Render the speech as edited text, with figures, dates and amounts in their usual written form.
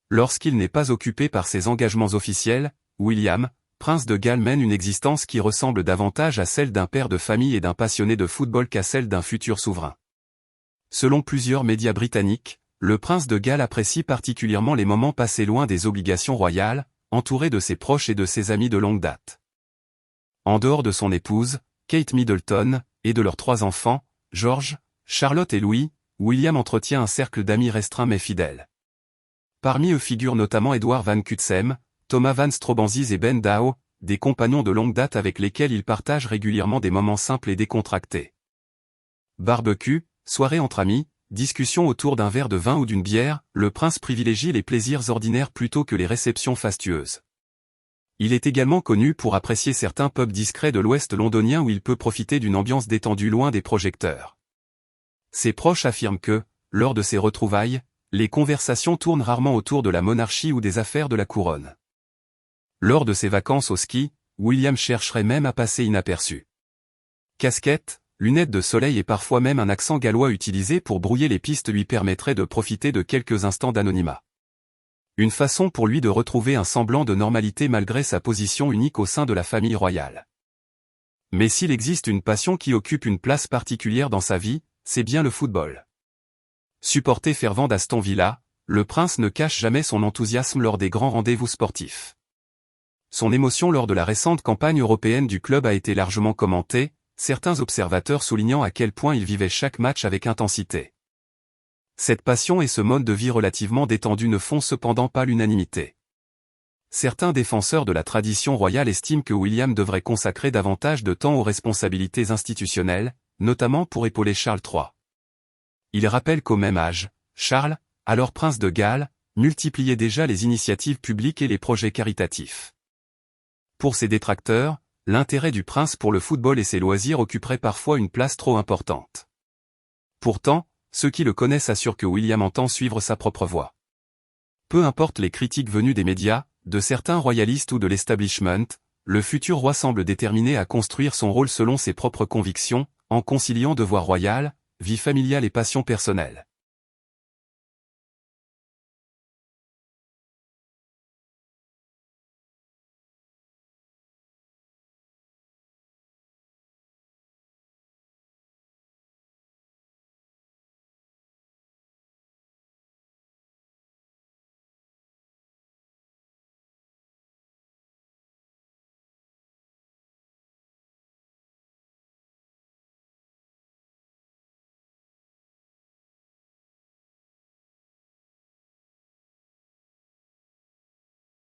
Lorsqu'il n'est pas occupé par ses engagements officiels, William, prince de Galles mène une existence qui ressemble davantage à celle d'un père de famille et d'un passionné de football qu'à celle d'un futur souverain. Selon plusieurs médias britanniques, le prince de Galles apprécie particulièrement les moments passés loin des obligations royales, entouré de ses proches et de ses amis de longue date. En dehors de son épouse, Kate Middleton, et de leurs 3 enfants, George, Charlotte et Louis, William entretient un cercle d'amis restreint mais fidèles. Parmi eux figurent notamment Edward Van Cutsem, Thomas Van Strobanzis et Ben Dao, des compagnons de longue date avec lesquels il partage régulièrement des moments simples et décontractés. Barbecue, soirée entre amis, discussion autour d'un verre de vin ou d'une bière, le prince privilégie les plaisirs ordinaires plutôt que les réceptions fastueuses. Il est également connu pour apprécier certains pubs discrets de l'ouest londonien où il peut profiter d'une ambiance détendue loin des projecteurs. Ses proches affirment que, lors de ces retrouvailles, les conversations tournent rarement autour de la monarchie ou des affaires de la couronne. Lors de ses vacances au ski, William chercherait même à passer inaperçu. Casquette, lunettes de soleil et parfois même un accent gallois utilisé pour brouiller les pistes lui permettrait de profiter de quelques instants d'anonymat. Une façon pour lui de retrouver un semblant de normalité malgré sa position unique au sein de la famille royale. Mais s'il existe une passion qui occupe une place particulière dans sa vie, c'est bien le football. Supporter fervent d'Aston Villa, le prince ne cache jamais son enthousiasme lors des grands rendez-vous sportifs. Son émotion lors de la récente campagne européenne du club a été largement commentée, certains observateurs soulignant à quel point il vivait chaque match avec intensité. Cette passion et ce mode de vie relativement détendu ne font cependant pas l'unanimité. Certains défenseurs de la tradition royale estiment que William devrait consacrer davantage de temps aux responsabilités institutionnelles, notamment pour épauler Charles III. Ils rappellent qu'au même âge, Charles, alors prince de Galles, multipliait déjà les initiatives publiques et les projets caritatifs. Pour ses détracteurs, l'intérêt du prince pour le football et ses loisirs occuperait parfois une place trop importante. Pourtant, ceux qui le connaissent assurent que William entend suivre sa propre voie. Peu importe les critiques venues des médias, de certains royalistes ou de l'establishment, le futur roi semble déterminé à construire son rôle selon ses propres convictions, en conciliant devoir royal, vie familiale et passion personnelle.